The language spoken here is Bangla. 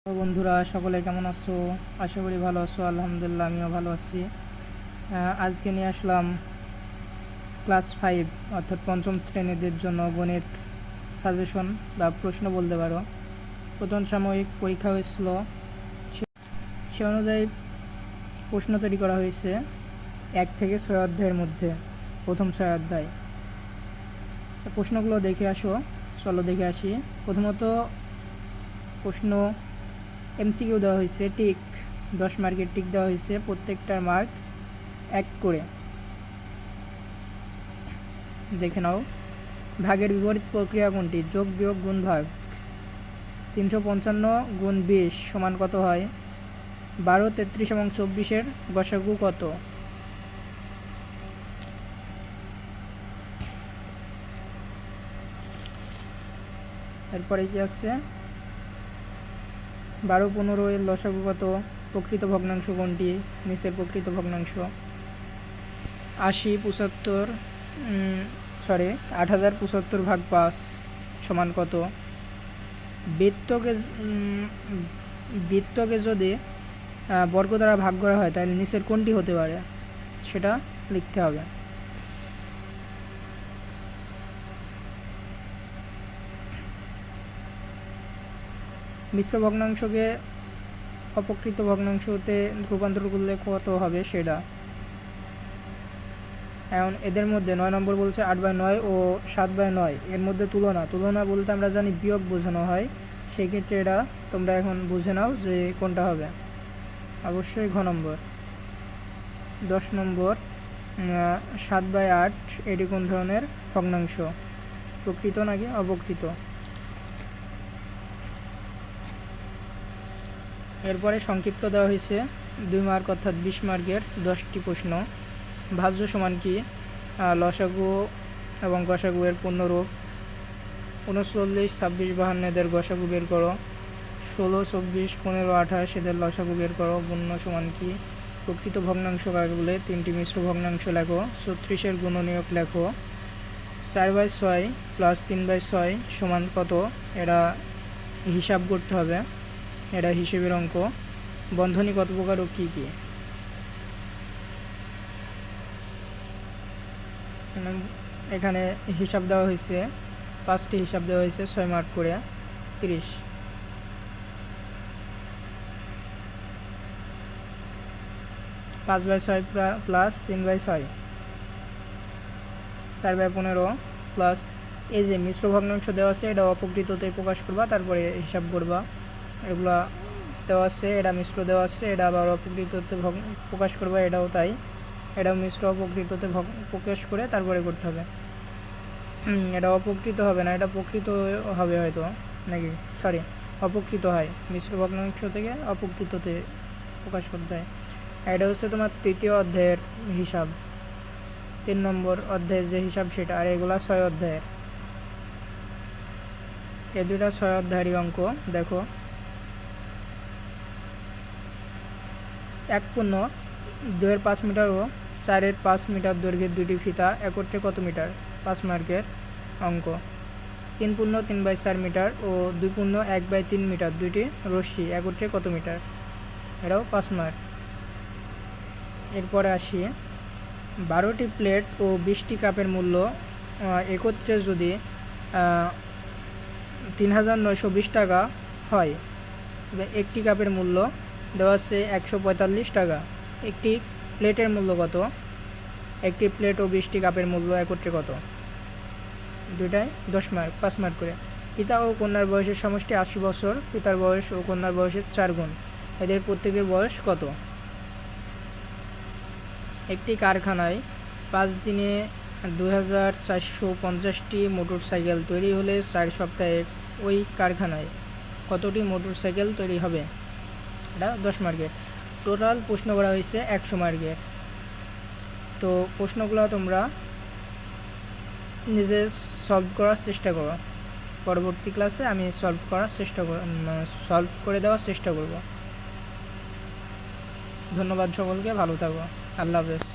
তো বন্ধুরা সকলে কেমন আছো? আশা করি ভালো আছো। আলহামদুলিল্লাহ আমিও ভালো আছি। আজকে নিয়ে আসলাম ক্লাস 5 অর্থাৎ পঞ্চম শ্রেণীদের জন্য গণিত সাজেশন বা প্রশ্ন বলতে পারো। প্রথম সাময়িক পরীক্ষা হয়েছিল, সে অনুযায়ী প্রশ্ন তৈরি করা হয়েছে 1 থেকে 6 অধ্যায়ের মধ্যে। প্রথম 6 অধ্যায় প্রশ্নগুলো দেখে আসো। চলো দেখে আসি। প্রথমত প্রশ্ন এমসিকিউ দেওয়া হয়েছে, টিক 10 মার্কের টিক দেওয়া হয়েছে, প্রত্যেকটার মার্ক 1 করে। দেখে নাও, ভাগের বিপরীত প্রক্রিয়া কোনটি? যোগ বিয়োগ গুণ ভাগ। 355 গুণ 20 সমান কত হয়? 12, 33 এবং 24-এর গসাগু কত? এরপরে কি আছে? 12, 15 এর লসাগু কত? প্রকৃত ভগ্নাংশ কোনটি? নিচের প্রকৃত ভগ্নাংশ। 8075 ভাগ 5 সমান কত? বৃত্তকে যদি বর্গ দ্বারা ভাগ করা হয় তাহলে নিচের কোনটি হতে পারে সেটা লিখতে হবে। মিশ্র ভগ্নাংশকে অপকৃত ভগ্নাংশতে রূপান্তর করলে কত হবে সেটা। এখন এদের মধ্যে 9 নম্বর বলছে 8/9 ও 7/9 এর মধ্যে তুলনা বলতে আমরা জানি বিয়োগ বোঝানো হয়। সেই ক্ষেত্রে এটা তোমরা এখন বুঝে নাও যে কোনটা হবে। অবশ্যই ঘ নম্বর। 10 নম্বর 7/8 এটি কোন ধরনের ভগ্নাংশ? প্রকৃত নাকি অপকৃত? এরপরে সংক্ষিপ্ত দেওয়া হয়েছে 2 মার্ক অর্থাৎ 20 মার্কের 10টি প্রশ্ন। ভাজ্য সমান কি? লসাগু এবং গসাগু এর পূর্ণরূপ। 39, 26, 52 এদের গসাগু বের করো। 16, 24, 15, 28 এদের লসাগু বের করো। গুণ্য সমান কি? প্রকৃত ভগ্নাংশ কাকে বলে? 3টি মিশ্র ভগ্নাংশ লেখো। 36-এর গুণনীয়ক লেখো। 4/6 প্লাস 3/6 সমান কত? এটা হিসাব করতে হবে, এটা হিসেবের অঙ্ক। বন্ধনী কত প্রকার ও কী কী? এখানে হিসাব দেওয়া হয়েছে, 5টি হিসাব দেওয়া হয়েছে 6 মার্ক করে। 30 5/6 প্লাস 3/6 4/15 প্লাস এই যে মিশ্র ভগ্নাংশ দেওয়া আছে এটা অপকৃততে প্রকাশ করবা, তারপরে হিসাব করবা। এগুলা দেওয়া আছে, এটা মিশ্র দেওয়া আছে, এটা আবার অপকৃততে প্রকাশ করবা, এটাও তাই। এটাও মিশ্র অপকৃততে প্রকাশ করে তারপরে করতে হবে। এটা অপকৃত হবে না, এটা প্রকৃত হবে হয়তো, নাকি সরি অপকৃত হয়। মিশ্র ভগ্নাংশ থেকে অপকৃততে প্রকাশ করতে হয়। এটা হচ্ছে তোমার 3য় অধ্যায়ের হিসাব, 3 নম্বর অধ্যায়ের যে হিসাব সেটা। আর এগুলা 6 অধ্যায়ের। এই দুটা 6 অধ্যায়েরই অঙ্ক। দেখো, 1 পূর্ণ 2-এর 5 মিটার ও 4-এর 5 মিটার দৈর্ঘ্যের 2টি ফিতা একত্রে কত মিটার? 5 মার্কের অঙ্ক। 3 পূর্ণ 3/4 মিটার ও 2 পূর্ণ 1/3 মিটার 2টি রশ্মি একত্রে কত মিটার? এটাও 5 মার্ক। এরপরে আসি, 12টি প্লেট ও 20টি কাপের মূল্য একত্রে যদি 3920 টাকা হয়, তবে একটি কাপের মূল্য দেওয়া আছে 145 টাকা। একটি প্লেটের মূল্য কত? একটি প্লেট ও 20টি কাপের মূল্য একত্রে কত? দুইটাই 10 মার্ক, 5 মার্ক করে। পিতা ও কন্যার বয়সের সমষ্টি 80 বছর। পিতার বয়স ও কন্যার বয়সের 4 গুণ। এদের প্রত্যেকের বয়স কত? একটি কারখানায় 5 দিনে 2450টি মোটর সাইকেল তৈরি হলে 4 সপ্তাহে ওই কারখানায় কতটি মোটর সাইকেল তৈরি হবে? এটা 10 মার্কের। টোটাল প্রশ্ন করা হয়েছে 100 মার্কের। তো প্রশ্নগুলো তোমরা নিজে সলভ করার চেষ্টা করো। পরবর্তী ক্লাসে আমি সলভ করে দেওয়ার চেষ্টা করব। ধন্যবাদ সকলকে, ভালো থাকো, আল্লাহ হাফেজ।